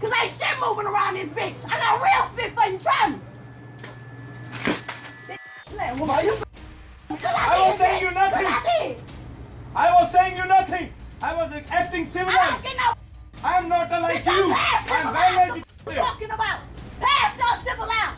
Cause ain't shit moving around this bitch. I got a real spit for you trying. I was saying you nothing. I was saying you nothing. I was acting civilized. I don't get no. I am not like you. I'm violating. What you talking about? Pass those civil out.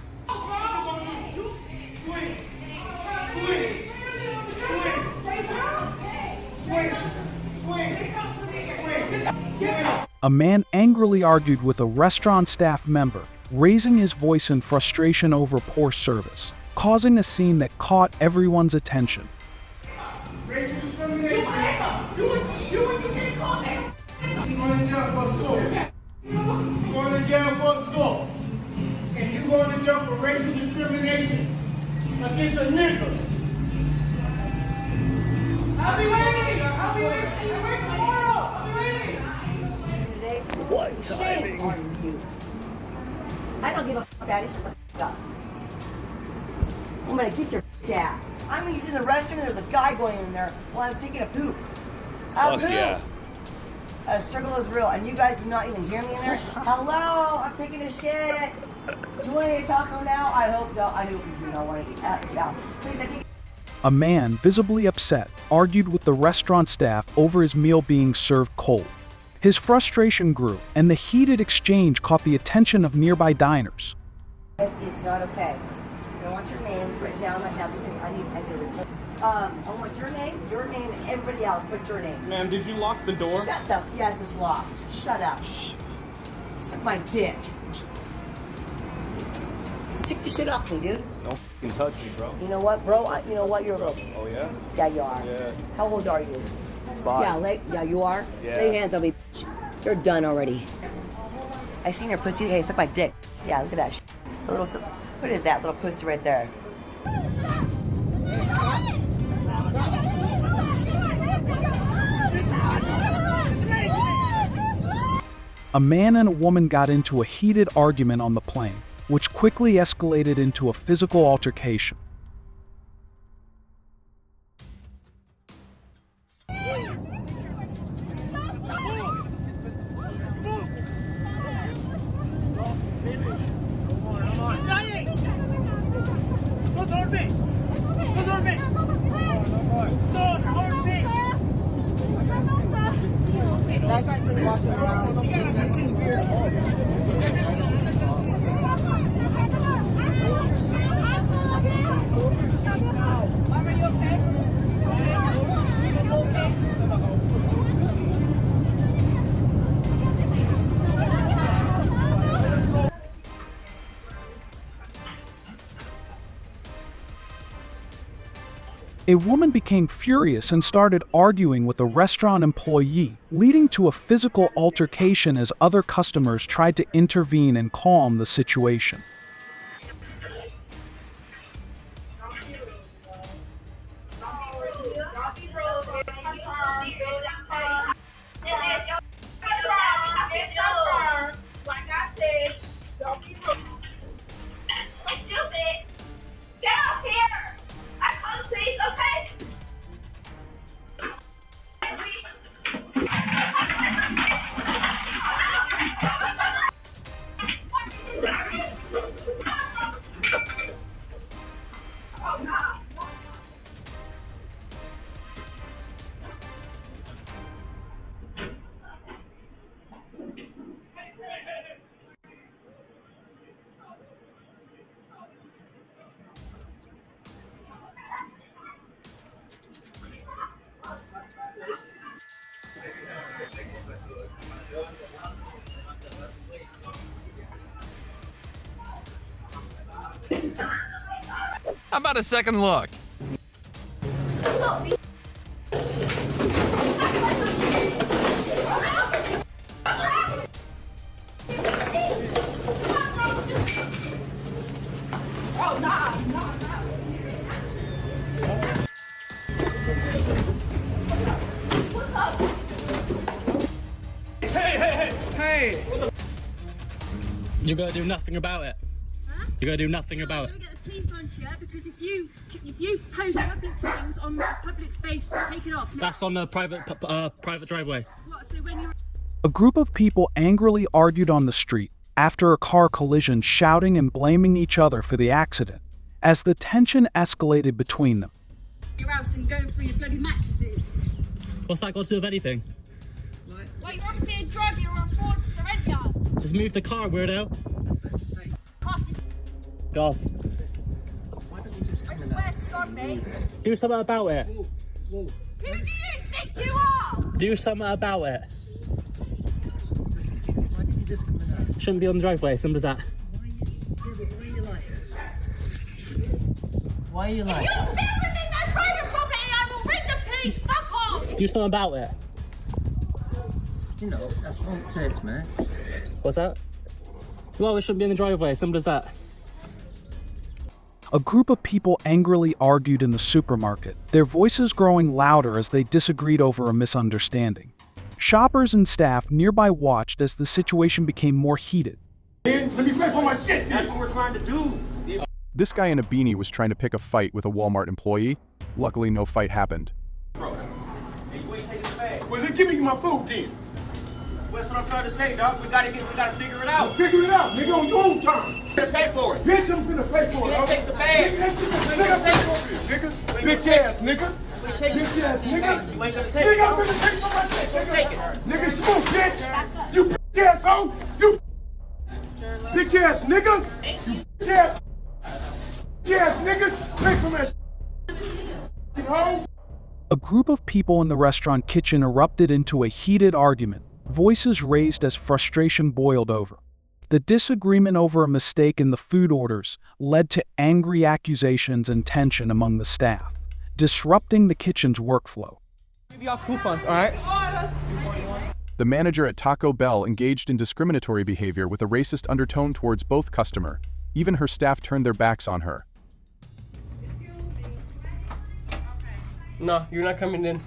A man angrily argued with a restaurant staff member, raising his voice in frustration over poor service, causing a scene that caught everyone's attention. Racial discrimination. You can't call that. You're going to jail for assault. You're going to jail for assault. And you're going to jail for racial discrimination against a nigga. I'll be waiting. I'll be waiting. I'm waiting tomorrow. I'll be waiting. What timing? I don't give a fuck about it. Shut the fuck up. I'm gonna get your ass. I'm using the restroom and there's a guy going in there while I'm taking a poop. Fuck yeah. Struggle is real, and you guys do not even hear me in there. Hello, I'm taking a shit. You want to talk now? I hope no. I hope you do not want to get out. Yeah. Please, I can't. A man, visibly upset, argued with the restaurant staff over his meal being served cold. His frustration grew, and the heated exchange caught the attention of nearby diners. It's not okay. I want your names written down right now because I need to record. I want your name, and everybody else, but your name. Ma'am, did you lock the door? Shut up. Yes, it's locked. Shut up. Suck my dick. Take the shit off me, dude. Don't f***ing touch me, bro. You know what, bro? You know what? You're a Oh, yeah? Yeah, you are. Yeah. How old are you? 5. Yeah, you are? Yeah. Lay your hands on me. You're done already. I seen your pussy. Hey, suck my dick. Yeah, look at that shit. What is that little pussy right there? A man and a woman got into a heated argument on the plane, which quickly escalated into a physical altercation. That guy's been walking around. A woman became furious and started arguing with a restaurant employee, leading to a physical altercation as other customers tried to intervene and calm the situation. How about a second look? Hey! You gotta do nothing about it. Huh? You gotta do nothing about it. We're gonna get the police on you because if you post public things on a public space, take it off. That's on the private driveway. What? So when you're A group of people angrily argued on the street after a car collision, shouting and blaming each other for the accident. As the tension escalated between them, Your house and going through your bloody mattresses. What's that got to do with anything? Well, you're obviously a drug, you're a fraudster, ain't ya? Just move the car, weirdo. Cough. Go off. I swear to God, mate. Do something about it. Who do you think you are? Do something about it. Shouldn't be on the driveway, simple as that. Why are you If like? you're filming in my private property, I will ring the police. Fuck off. Do something about it. You know, that's wrong text, man. What's that? Well, it shouldn't be in the driveway, simple as that. a group of people angrily argued in the supermarket, their voices growing louder as they disagreed over a misunderstanding. Shoppers and staff nearby watched as the situation became more heated. Let me pay for my shit. That's what we're trying to do. This guy in a beanie was trying to pick a fight with a Walmart employee. Luckily, no fight happened. Well, then give me my food then. That's what I'm trying to say, dog. We gotta figure it out. Figure it out, nigga, on your own time. Pay for it. Bitch, I'm finna pay for it. You take the bag. Nigga, bitch ass nigga. Bitch ass nigga. You ain't gonna take it. Nigga, I'm finna take for my shit, nigga. Take it. Nigga, smooth, bitch. You bitch ass hoe. You bitch ass nigga. You bitch ass. Bitch ass nigga. Pay for my shit. Hoe. A group of people in the restaurant kitchen erupted into a heated argument, voices raised as frustration boiled over. The disagreement over a mistake in the food orders led to angry accusations and tension among the staff, disrupting the kitchen's workflow. Give y'all coupons, all right? The manager at Taco Bell engaged in discriminatory behavior with a racist undertone towards both customer. Even her staff turned their backs on her. No, you're not coming in.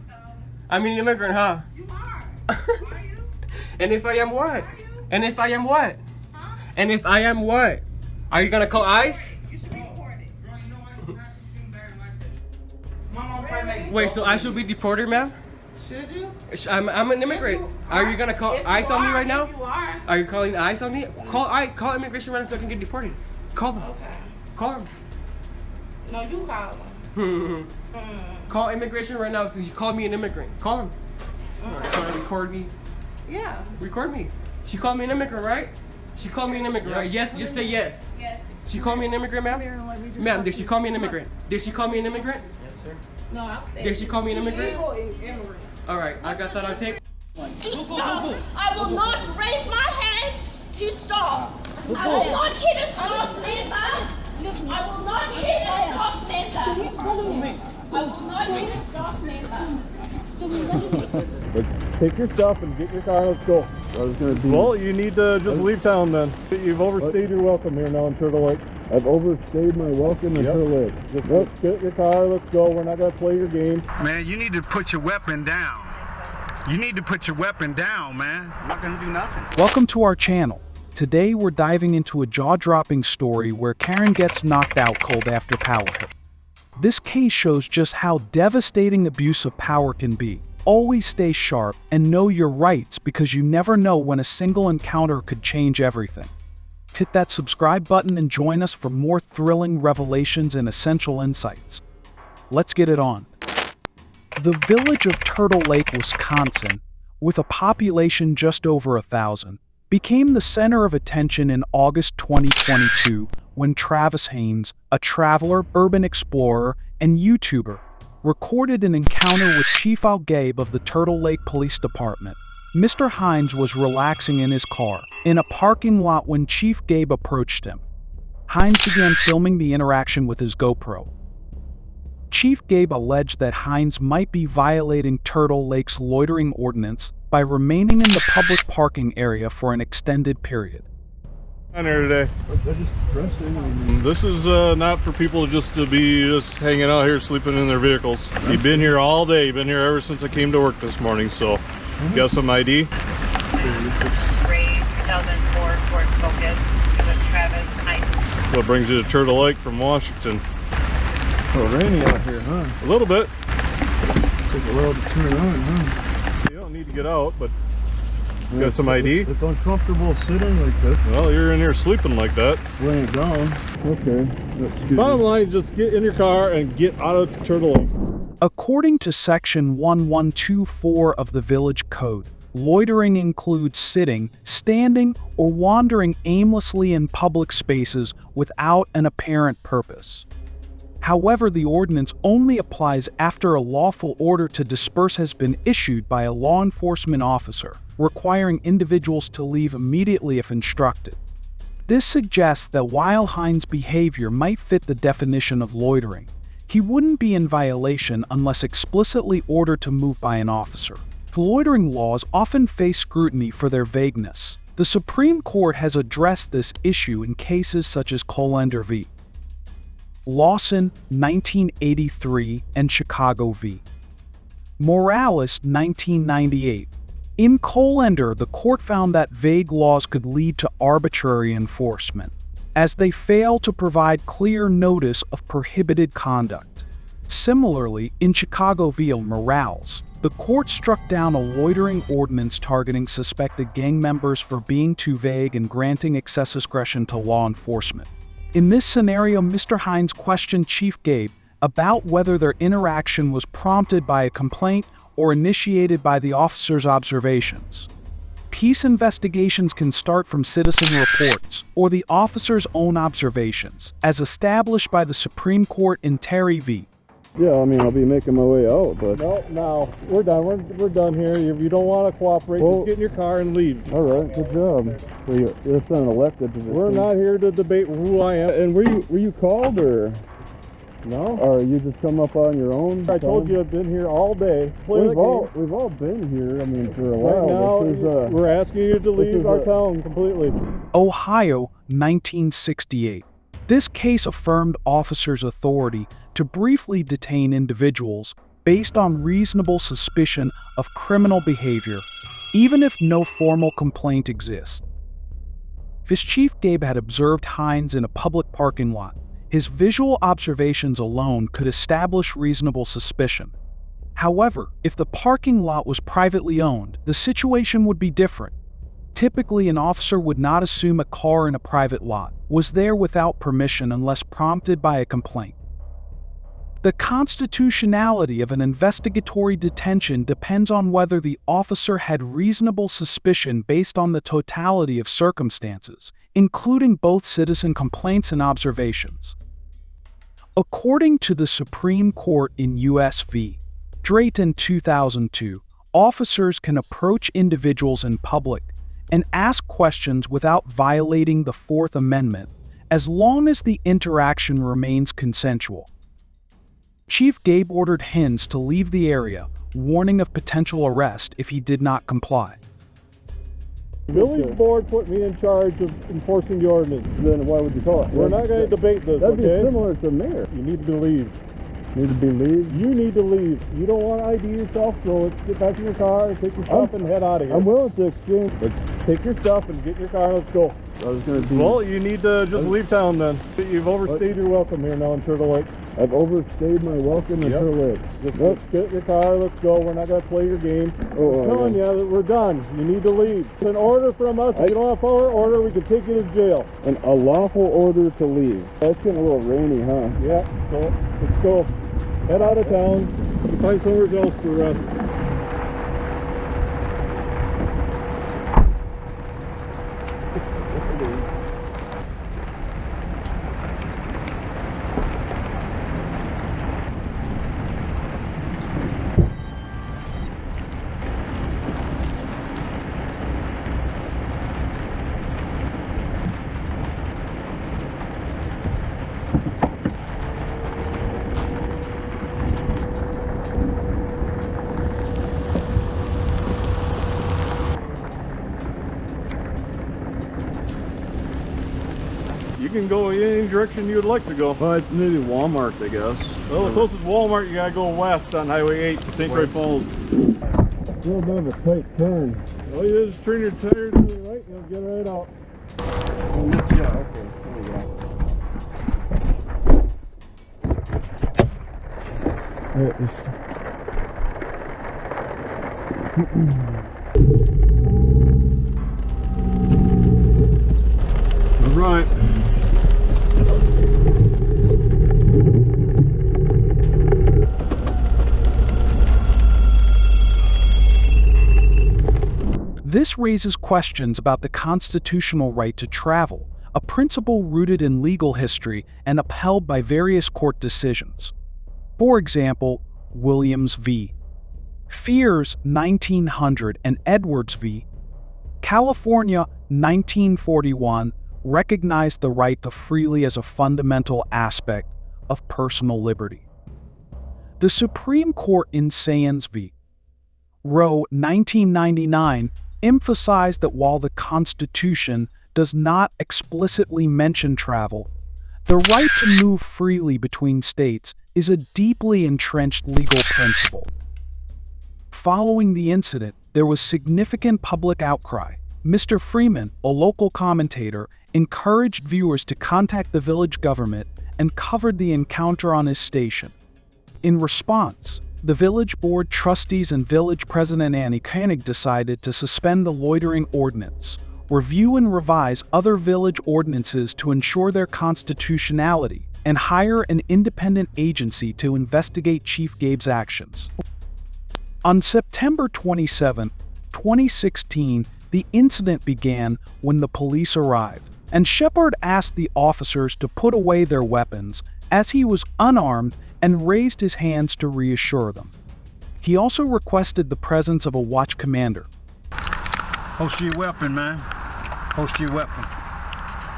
I'm an immigrant, huh? You are. And if I am what? And if I am what? And if I am what? Are you gonna call ICE? You should be deported. Wait, so I should be deported, ma'am? Should you? I'm an immigrant. Are you gonna call ICE on me right now? You are. Are you calling ICE on me? Call immigration right now so I can get deported. Call them. Okay. Call them. No, you call them. Call immigration right now since you called me an immigrant. Call them. Trying to record me. Yeah. Record me. She called me an immigrant, right? She called me an immigrant, right? Yes, just say yes. Yes. She called me an immigrant, ma'am? Ma'am, did she call me an immigrant? Did she call me an immigrant? Yes, sir. No, I'm saying. Did she call me an immigrant? Illegal immigrant. All right, I got that on tape. To stop! I will not raise my hand to stop! I will not hit a staff member! I will not hit a staff member! I will not hit a staff member! Take your stuff and get your car, let's go. Well, you need to just leave town then. You've overstayed your welcome here now in Turtle Lake. I've overstayed my welcome in Turtle Lake. Just get your car, let's go. We're not going to play your game. Man, you need to put your weapon down. You need to put your weapon down, man. I'm not going to do nothing. Welcome to our channel. Today we're diving into a jaw-dropping story where Karen gets knocked out cold after power hit. This case shows just how devastating abuse of power can be. Always stay sharp and know your rights because you never know when a single encounter could change everything. Hit that subscribe button and join us for more thrilling revelations and essential insights. Let's get it on. The village of Turtle Lake, Wisconsin, with a population just over 1,000, became the center of attention in August 2022 when Travis Haynes, a traveler, urban explorer, and YouTuber, recorded an encounter with Chief Al Gabe of the Turtle Lake Police Department. Mr. Hines was relaxing in his car in a parking lot when Chief Gabe approached him. Hines began filming the interaction with his GoPro. Chief Gabe alleged that Hines might be violating Turtle Lake's loitering ordinance by remaining in the public parking area for an extended period. On here today. This is not for people to be hanging out here sleeping in their vehicles. You've been here all day. You've been here ever since I came to work this morning. So, you got some ID? 2004 Ford Focus with Travis Hines. What brings you to Turtle Lake from Washington? Oh, rainy out here, huh? A little bit. Take a while to turn on, huh? You don't need to get out, but Got some ID? It's uncomfortable sitting like this. Well, you're in here sleeping like that. Laying down. Okay. Bottom line, just get in your car and get out of Turtle Lake. According to Section 1124 of the Village Code, loitering includes sitting, standing, or wandering aimlessly in public spaces without an apparent purpose. However, the ordinance only applies after a lawful order to disperse has been issued by a law enforcement officer, requiring individuals to leave immediately if instructed. This suggests that while Hines' behavior might fit the definition of loitering, he wouldn't be in violation unless explicitly ordered to move by an officer. Loitering laws often face scrutiny for their vagueness. The Supreme Court has addressed this issue in cases such as Colander v. Lawson, 1983, and Chicago v. Morales, 1998. In Colander, the court found that vague laws could lead to arbitrary enforcement, as they fail to provide clear notice of prohibited conduct. Similarly, in Chicago v. Morales, the court struck down a loitering ordinance targeting suspected gang members for being too vague and granting excess discretion to law enforcement. In this scenario, Mr. Hines questioned Chief Gabe about whether their interaction was prompted by a complaint or initiated by the officer's observations. Peace investigations can start from citizen reports or the officer's own observations, as established by the Supreme Court in Terry v. Yeah, I mean, I'll be making my way out, but... No, we're done. We're done here. If you don't want to cooperate, just get in your car and leave. All right, good job. So you're an elected position. We're not here to debate who I am. And were you called, or... No? Or you just come up on your own? I told you I've been here all day. We've all been here, I mean, for a while. Right now, we're asking you to leave our town completely. Ohio, 1968. This case affirmed officers' authority to briefly detain individuals based on reasonable suspicion of criminal behavior, even if no formal complaint exists. If Chief Gabe had observed Hines in a public parking lot, his visual observations alone could establish reasonable suspicion. However, if the parking lot was privately owned, the situation would be different. Typically, an officer would not assume a car in a private lot was there without permission unless prompted by a complaint. The constitutionality of an investigatory detention depends on whether the officer had reasonable suspicion based on the totality of circumstances, including both citizen complaints and observations. According to the Supreme Court in U.S. v. Drayton 2002, officers can approach individuals in public and ask questions without violating the Fourth Amendment, as long as the interaction remains consensual. Chief Gabe ordered Hines to leave the area, warning of potential arrest if he did not comply. Village board put me in charge of enforcing the ordinance. Then why would you call it? We're not going to debate this, That'd okay? be similar to mayor. You need to leave. Need to be leave? You need to leave. You don't want to ID yourself, so let's get back in your car, take your stuff, and head out of here. I'm willing to exchange. Let's take your stuff and get in your car, let's go. I was going to be... Well, you need to just leave town then. You've overstayed your welcome here now in Turtle Lake. I've overstayed my welcome in Turtle Lake. Just get in your car, let's go. We're not going to play your game. I'm telling you that we're done. You need to leave. It's an order from us. If you don't follow our order, we can take you to jail. And a lawful order to leave. That's getting a little rainy, huh? Yeah, so let's go. Head out of town. Find somewhere else to rest. You can go any direction you would like to go. Well, maybe Walmart, I guess. Well, the closest Walmart, you gotta go west on Highway 8, St. Croix Falls. A little bit of a tight turn. All you do is turn your tire to the right and you'll get right out. Yeah, okay. There we go. right. This raises questions about the constitutional right to travel, a principle rooted in legal history and upheld by various court decisions. For example, Williams v. Fears 1900 and Edwards v. California 1941 recognized the right to freely as a fundamental aspect of personal liberty. The Supreme Court in Sayans v. Roe 1999 emphasized that while the Constitution does not explicitly mention travel, the right to move freely between states is a deeply entrenched legal principle. Following the incident, there was significant public outcry. Mr. Freeman, a local commentator, encouraged viewers to contact the village government and covered the encounter on his station. In response, the village board trustees and village president Annie Koenig decided to suspend the loitering ordinance, review and revise other village ordinances to ensure their constitutionality, and hire an independent agency to investigate Chief Gabe's actions. On September 27, 2016, the incident began when the police arrived, and Shepard asked the officers to put away their weapons as he was unarmed and raised his hands to reassure them. He also requested the presence of a watch commander. Holster your weapon, man. Holster your weapon.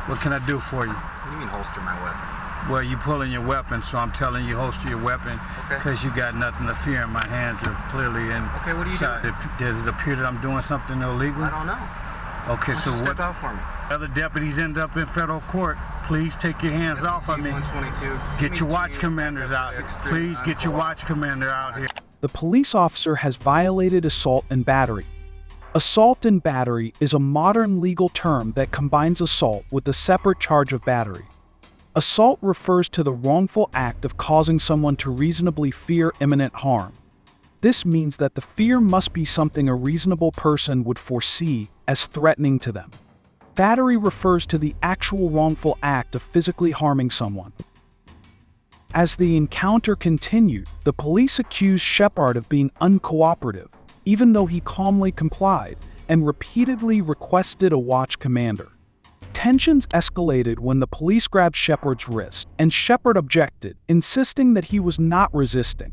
What can I do for you? What do you mean holster my weapon? Well, you pulling your weapon, so I'm telling you holster your weapon because you got nothing to fear. My hands are clearly in. Okay, what are you doing? Does it appear that I'm doing something illegal? I don't know. Okay, so what? Step out for me. Other deputies end up in federal court. Please take your hands off of me. 122. Get your watch commanders out here. Please get your watch commander out here. The police officer has violated assault and battery. Assault and battery is a modern legal term that combines assault with a separate charge of battery. Assault refers to the wrongful act of causing someone to reasonably fear imminent harm. This means that the fear must be something a reasonable person would foresee as threatening to them. Battery refers to the actual wrongful act of physically harming someone. As the encounter continued, the police accused Shepard of being uncooperative, even though he calmly complied and repeatedly requested a watch commander. Tensions escalated when the police grabbed Shepard's wrist, and Shepard objected, insisting that he was not resisting.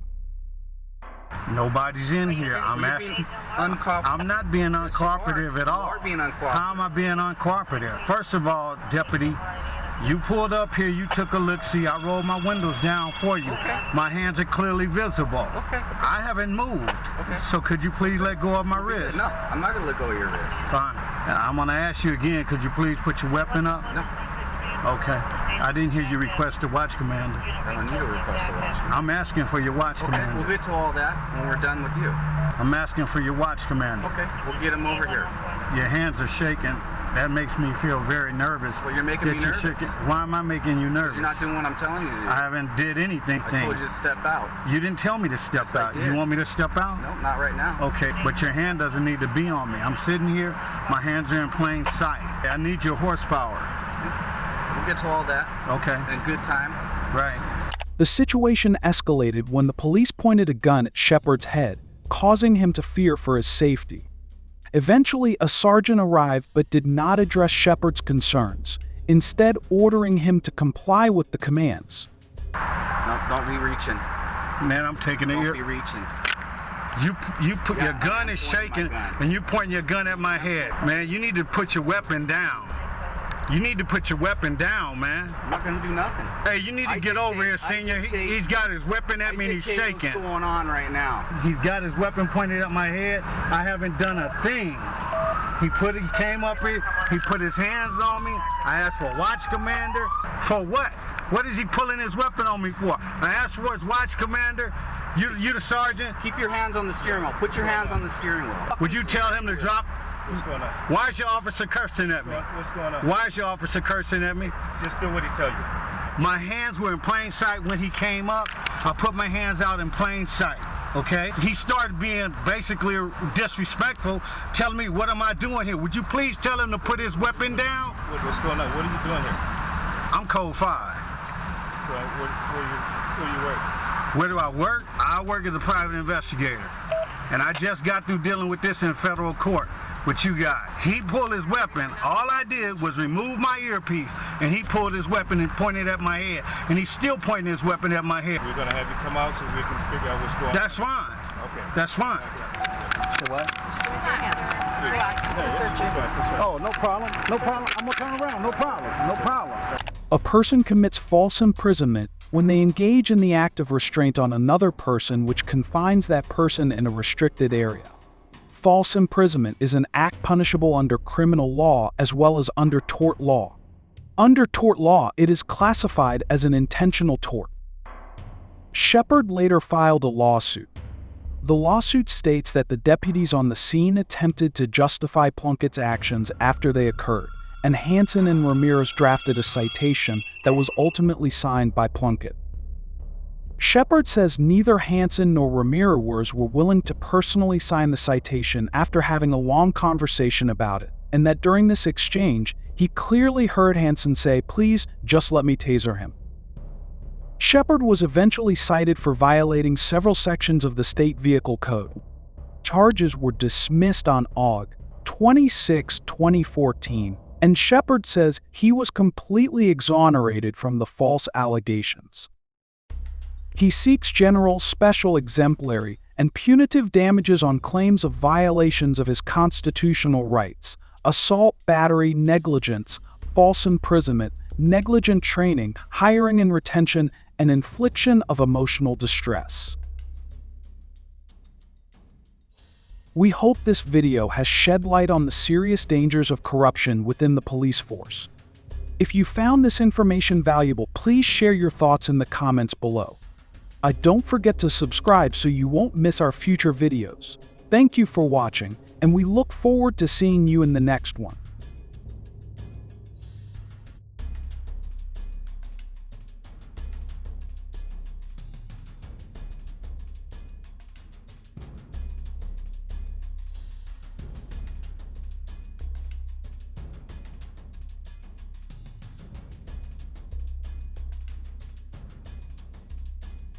Nobody's in here. I'm asking. I'm not being uncooperative at all. You are being uncooperative. How am I being uncooperative? First of all, deputy, you pulled up here, you took a look-see, I rolled my windows down for you. Okay. My hands are clearly visible. Okay. I haven't moved. Okay. So could you please let go of my wrist? No, I'm not going to let go of your wrist. Fine. And I'm going to ask you again, could you please put your weapon up? No. Okay. I didn't hear you request a watch commander. I don't need to request a watch commander. I'm asking for your watch commander. We'll get to all that when we're done with you. I'm asking for your watch commander. Okay, we'll get him over here. Your hands are shaking. That makes me feel very nervous. Well, you're making me nervous. Why am I making you nervous? You're not doing what I'm telling you to do. I haven't did anything. I told you to step out. You didn't tell me to step Yes, out. I did. You want me to step out? No, not right now. Okay, but your hand doesn't need to be on me. I'm sitting here. My hands are in plain sight. I need your horsepower. We'll get to all that. Okay. In good time. Right. The situation escalated when the police pointed a gun at Shepard's head, causing him to fear for his safety. Eventually, a sergeant arrived but did not address Shepard's concerns, instead ordering him to comply with the commands. No, don't be reaching. Man, I'm taking it. Don't be reaching. You put your gun is shaking and you pointing your gun at my head. Man, you need to put your weapon down. You need to put your weapon down, man. I'm not going to do nothing. Hey, you need to get over here, senior. He's got his weapon at me and he's shaking. What's going on right now? He's got his weapon pointed at my head. I haven't done a thing. He came up here, he put his hands on me. I asked for a watch commander. For what? What is he pulling his weapon on me for? I asked for his watch commander. You the sergeant? Keep your hands on the steering wheel. Put your hands on the steering wheel. Would you tell him to drop? What's going on? Why is your officer cursing at me? What's going on? Why is your officer cursing at me? Just do what he tell you. My hands were in plain sight when he came up. I put my hands out in plain sight. Okay? He started being basically disrespectful, telling me, what am I doing here? Would you please tell him to put his weapon down? What's going on? What are you doing here? I'm code 5. Where you work? Where do I work? I work as a private investigator. And I just got through dealing with this in federal court. What you got? He pulled his weapon. All I did was remove my earpiece, and he pulled his weapon and pointed at my head. And he's still pointing his weapon at my head. We're gonna have you come out so we can figure out what's going on. That's fine. Okay. That's fine. So what? Oh, no problem. No problem. I'm gonna turn around. No problem. No problem. A person commits false imprisonment when they engage in the act of restraint on another person which confines that person in a restricted area. False imprisonment is an act punishable under criminal law as well as under tort law. Under tort law, it is classified as an intentional tort. Shepard later filed a lawsuit. The lawsuit states that the deputies on the scene attempted to justify Plunkett's actions after they occurred, and Hansen and Ramirez drafted a citation that was ultimately signed by Plunkett. Shepard says neither Hansen nor Ramirez were willing to personally sign the citation after having a long conversation about it, and that during this exchange, he clearly heard Hansen say, "Please, just let me taser him." Shepard was eventually cited for violating several sections of the state vehicle code. Charges were dismissed on Aug. 26, 2014, and Shepard says he was completely exonerated from the false allegations. He seeks general, special, exemplary, and punitive damages on claims of violations of his constitutional rights: assault, battery, negligence, false imprisonment, negligent training, hiring and retention, and infliction of emotional distress. We hope this video has shed light on the serious dangers of corruption within the police force. If you found this information valuable, please share your thoughts in the comments below. Don't forget to subscribe so you won't miss our future videos. Thank you for watching, and we look forward to seeing you in the next one.